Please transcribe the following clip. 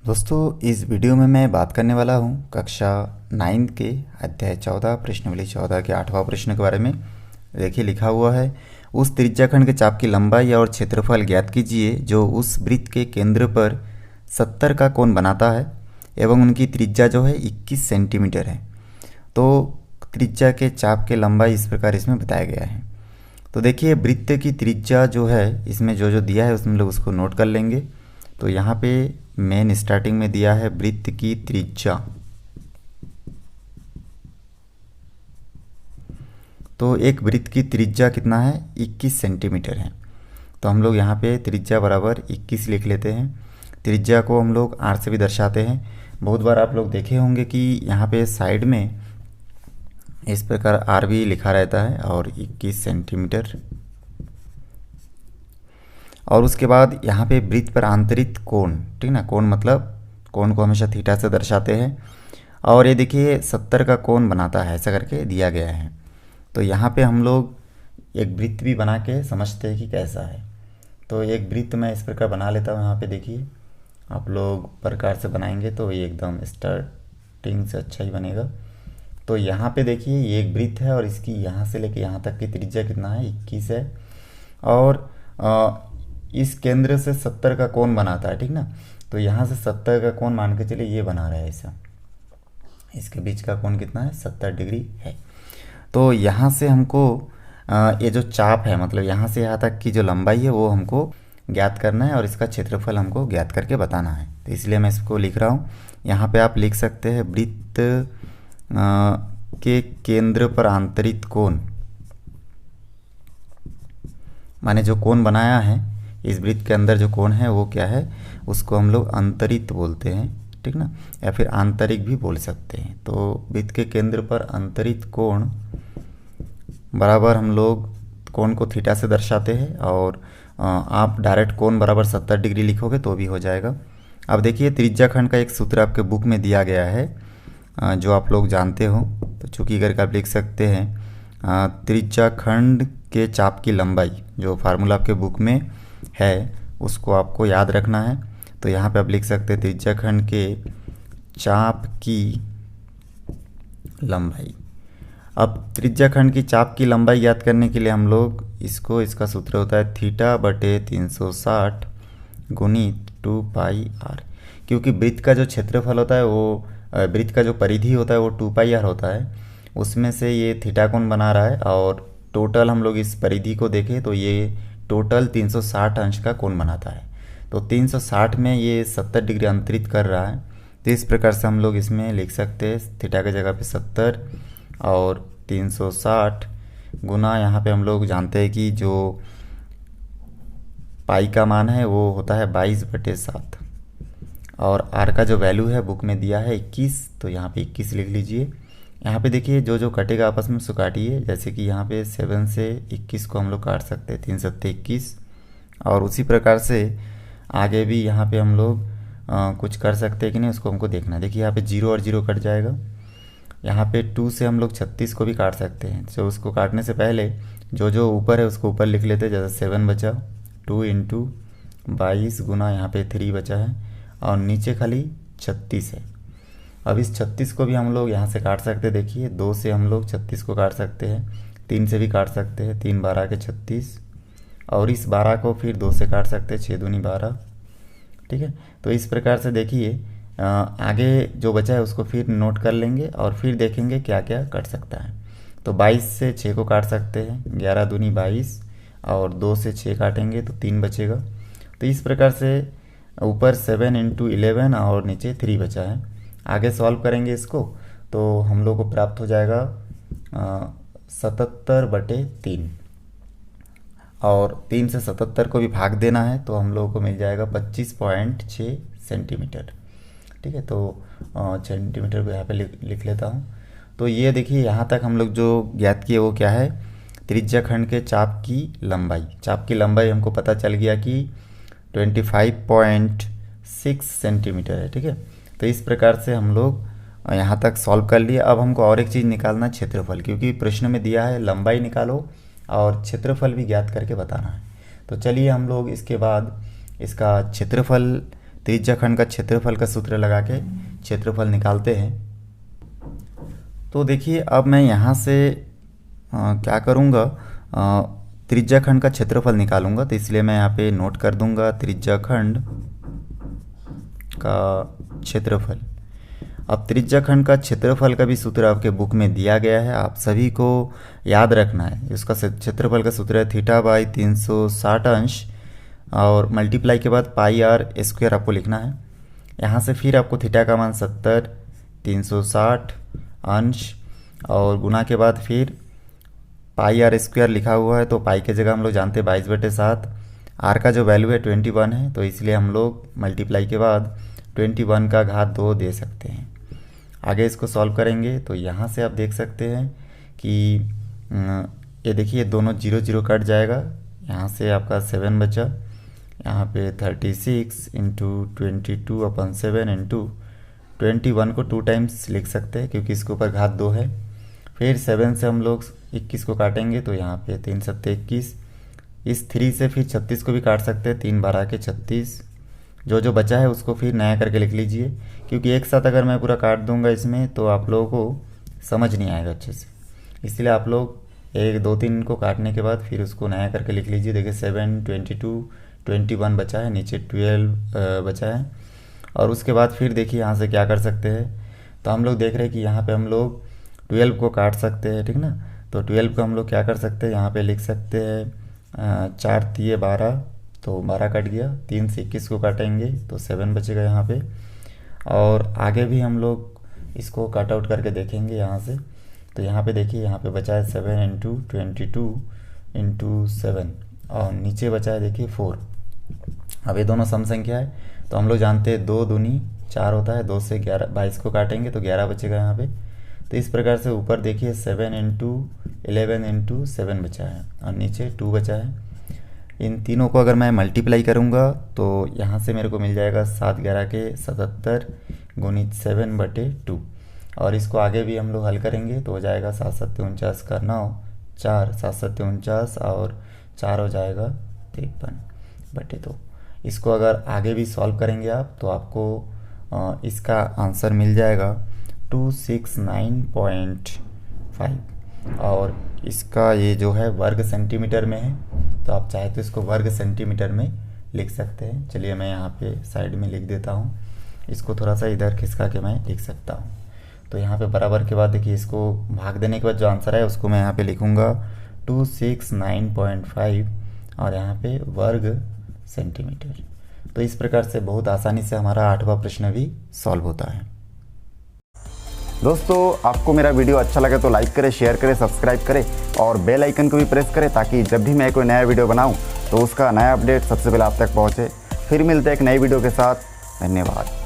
दोस्तों, इस वीडियो में मैं बात करने वाला हूँ कक्षा 9 के अध्याय 14 प्रश्नावली 14 के 8वां प्रश्न के बारे में। देखिए, लिखा हुआ है, उस त्रिज्याखंड के चाप की लंबाई और क्षेत्रफल ज्ञात कीजिए जो उस वृत्त के केंद्र पर 70 का कोण बनाता है एवं उनकी त्रिज्या जो है 21 सेंटीमीटर है। तो त्रिज्या के चाप के लंबाई इस प्रकार इसमें बताया गया है। तो देखिए, वृत्त की त्रिज्या जो है इसमें जो जो दिया है उसमें हम लोग उसको नोट कर लेंगे। तो यहाँ पे मेन स्टार्टिंग में दिया है वृत्त की त्रिज्या। तो एक वृत्त की त्रिज्या कितना है, 21 सेंटीमीटर है। तो हम लोग यहाँ पे त्रिज्या बराबर 21 लिख लेते हैं। त्रिज्या को हम लोग आर से भी दर्शाते हैं। बहुत बार आप लोग देखे होंगे कि यहाँ पे साइड में इस प्रकार आर भी लिखा रहता है और 21 सेंटीमीटर। और उसके बाद यहाँ पे वृत्त पर आंतरिक कोण, ठीक ना, कोण मतलब कोण को हमेशा थीटा से दर्शाते हैं। और ये देखिए 70 का कोण बनाता है, ऐसा करके दिया गया है। तो यहाँ पे हम लोग एक वृत्त भी बना के समझते हैं कि कैसा है। तो एक वृत्त मैं इस प्रकार बना लेता हूँ। यहाँ पे देखिए, आप लोग प्रकार से बनाएंगे तो ये एकदम स्टार्टिंग से अच्छा ही बनेगा। तो यहाँ पे देखिए, ये एक वृत्त है और इसकी यहाँ से लेके यहाँ तक की त्रिज्या कितना है, 21 है। और इस केंद्र से 70 का कोण बनाता है, ठीक ना। तो यहाँ से 70 का कोण मान के चलिए ये बना रहा है ऐसा। इसके बीच का कोण कितना है, 70 डिग्री है। तो यहाँ से हमको ये जो चाप है, मतलब यहाँ से यहाँ तक की जो लंबाई है वो हमको ज्ञात करना है और इसका क्षेत्रफल हमको ज्ञात करके बताना है। तो इसलिए मैं इसको लिख रहा हूँ। यहाँ पे आप लिख सकते हैं वृत्त के केंद्र पर आंतरिक कोण, माने जो कोण बनाया है इस वृत्त के अंदर जो कोण है वो क्या है, उसको हम लोग अंतरित बोलते हैं, ठीक ना, या फिर आंतरिक भी बोल सकते हैं। तो वृत्त के केंद्र पर अंतरित कोण बराबर हम लोग कोण को थीटा से दर्शाते हैं। और आप डायरेक्ट कोण बराबर 70 डिग्री लिखोगे तो भी हो जाएगा। अब देखिए, त्रिज्याखंड का एक सूत्र आपके बुक में दिया गया है जो आप लोग जानते हो। तो चूँकि करके आप लिख सकते हैं त्रिज्याखंड के चाप की लंबाई, जो फार्मूला आपके बुक में है उसको आपको याद रखना है। तो यहाँ पे आप लिख सकते हैं त्रिज्याखंड के चाप की लंबाई। अब त्रिज्याखंड की चाप की लंबाई याद करने के लिए हम लोग इसका सूत्र होता है थीटा बटे 360 गुणित 2 पाई आर। क्योंकि वृत्त का जो क्षेत्रफल होता है वो, वृत्त का जो परिधि होता है वो 2 पाई आर होता है, उसमें से ये थीटा कोण बना रहा है। और टोटल हम लोग इस परिधि को देखें तो ये टोटल 360 अंश का कोण बनाता है। तो 360 में ये 70 डिग्री अंतरित कर रहा है। तो इस प्रकार से हम लोग इसमें लिख सकते हैं थीटा की जगह पे 70 और 360 गुना, यहाँ पे हम लोग जानते हैं कि जो पाई का मान है वो होता है 22/7 और आर का जो वैल्यू है बुक में दिया है 21। तो यहाँ पे 21 लिख लीजिए। यहाँ पे देखिए जो जो कटेगा आपस में उसको काटिए। जैसे कि यहाँ पे 7 से 21 को हम लोग काट सकते हैं, 3 7 21। और उसी प्रकार से आगे भी यहाँ पे हम लोग कुछ कर सकते हैं कि नहीं, उसको हमको देखना है। देखिए यहाँ पे 0 और 0 कट जाएगा। यहाँ पे 2 से हम लोग 36 को भी काट सकते हैं। तो उसको काटने से पहले जो जो ऊपर है उसको ऊपर लिख लेते हैं। जैसे 7 बचा, 2 × 22 गुना यहाँ पे 3 बचा है और नीचे खाली 36 है। अब इस 36 को भी हम लोग यहाँ से काट सकते हैं। देखिए 2 से हम लोग 36 को काट सकते हैं, 3 से भी काट सकते हैं, 3 12 के 36। और इस 12 को फिर 2 से काट सकते हैं, 6 दूनी 12, ठीक है। तो इस प्रकार से देखिए आगे जो बचा है उसको फिर नोट कर लेंगे और फिर देखेंगे क्या क्या कट सकता है। तो 22 से 6 को काट सकते हैं, 11 दूनी 22 और 2 से 6 काटेंगे तो 3 बचेगा। तो इस प्रकार से ऊपर 7 × 11 और नीचे 3 बचा है। आगे सॉल्व करेंगे इसको तो हम लोग को प्राप्त हो जाएगा 77/3 और 3 से 77 को भी भाग देना है तो हम लोगों को मिल जाएगा 25.6 सेंटीमीटर, ठीक है। तो सेंटीमीटर को यहाँ पे लिख लेता हूँ। तो ये देखिए यहाँ तक हम लोग जो ज्ञात किए वो क्या है, त्रिज्याखंड के चाप की लंबाई। चाप की लंबाई हमको पता चल गया कि 25.6 सेंटीमीटर है, ठीक है। तो इस प्रकार से हम लोग यहाँ तक सॉल्व कर लिए। अब हमको और एक चीज़ निकालना, क्षेत्रफल, क्योंकि प्रश्न में दिया है लंबाई निकालो और क्षेत्रफल भी ज्ञात करके बताना है। तो चलिए हम लोग इसके बाद इसका क्षेत्रफल, त्रिज्याखंड का क्षेत्रफल का सूत्र लगा के क्षेत्रफल निकालते हैं। तो देखिए अब मैं यहाँ से क्या करूँगा, त्रिज्याखंड का क्षेत्रफल निकालूंगा। तो इसलिए मैं यहाँ पे नोट कर दूंगा त्रिज्याखंड का क्षेत्रफल। अब त्रिज्याखंड का क्षेत्रफल का भी सूत्र आपके बुक में दिया गया है, आप सभी को याद रखना है। उसका क्षेत्रफल का सूत्र है थीटा बाई 360 अंश और मल्टीप्लाई के बाद पाई आर स्क्वायर आपको लिखना है। यहाँ से फिर आपको थीटा का मान 70, 360 अंश और गुना के बाद फिर पाई आर स्क्वायर लिखा हुआ है। तो पाई की जगह हम लोग जानते हैं 22/7। आर का जो वैल्यू है 21 है, तो इसलिए हम लोग मल्टीप्लाई के बाद 21 का घात 2 दे सकते हैं। आगे इसको सॉल्व करेंगे तो यहाँ से आप देख सकते हैं कि ये देखिए दोनों 0 0 कट जाएगा। यहाँ से आपका 7 बचा, यहाँ पे 36 इंटू 22/7 इंटू 21 को 2 टाइम्स लिख सकते हैं क्योंकि इसके ऊपर घात 2 है। फिर 7 से हम लोग 21 को काटेंगे तो यहाँ पे 3 7 21, इस 3 से फिर 36 को भी काट सकते हैं, 3 12 के 36। जो बचा है उसको फिर नया करके लिख लीजिए, क्योंकि एक साथ अगर मैं पूरा काट दूंगा इसमें तो आप लोगों को समझ नहीं आएगा अच्छे से। इसलिए आप लोग 1 2 3 को काटने के बाद फिर उसको नया करके लिख लीजिए। देखिए 7 22 21 बचा है, नीचे 12 बचा है। और उसके बाद फिर देखिए यहाँ से क्या कर सकते हैं, तो हम लोग देख रहे हैं कि यहाँ पे हम लोग 12 को काट सकते हैं, ठीक ना। तो 12 को हम लोग क्या कर सकते हैं, यहाँ पे लिख सकते हैं 4 3 12, तो 12 कट गया। 3 से 21 को काटेंगे तो 7 बचेगा यहाँ पे। और आगे भी हम लोग इसको कट आउट करके देखेंगे यहाँ से। तो यहाँ पे देखिए यहाँ पे बचा है 7 इंटू 22 इंटू 7 और नीचे बचा है देखिए 4। अब ये दोनों सम संख्या है तो हम लोग जानते हैं 2 दूनी 4 होता है, 2 से 22 को काटेंगे तो 11 बचेगा यहाँ पे। तो इस प्रकार से ऊपर देखिए 7 इंटू 11 इंटू 7 बचा है और नीचे 2 बचा है। इन तीनों को अगर मैं मल्टीप्लाई करूँगा तो यहाँ से मेरे को मिल जाएगा 7 11 के 77 गुणित 7/2। और इसको आगे भी हम लोग हल करेंगे तो हो जाएगा 7 7 49 का 9, 4 7 7 49 और 4 हो जाएगा 53/2। इसको अगर आगे भी सॉल्व करेंगे आप तो आपको इसका आंसर मिल जाएगा 269.5। और इसका ये जो है वर्ग सेंटीमीटर में है, तो आप चाहे तो इसको वर्ग सेंटीमीटर में लिख सकते हैं। चलिए मैं यहाँ पे साइड में लिख देता हूँ, इसको थोड़ा सा इधर खिसका के मैं लिख सकता हूँ। तो यहाँ पे बराबर के बाद देखिए इसको भाग देने के बाद जो आंसर है उसको मैं यहाँ पे लिखूँगा 269.5 और यहाँ पे वर्ग सेंटीमीटर। तो इस प्रकार से बहुत आसानी से हमारा 8वां प्रश्न भी सॉल्व होता है। दोस्तों आपको मेरा वीडियो अच्छा लगे तो लाइक करें, शेयर करें, सब्सक्राइब करें और बेल आइकन को भी प्रेस करें ताकि जब भी मैं कोई नया वीडियो बनाऊं तो उसका नया अपडेट सबसे पहले आप तक पहुंचे। फिर मिलते हैं एक नई वीडियो के साथ। धन्यवाद।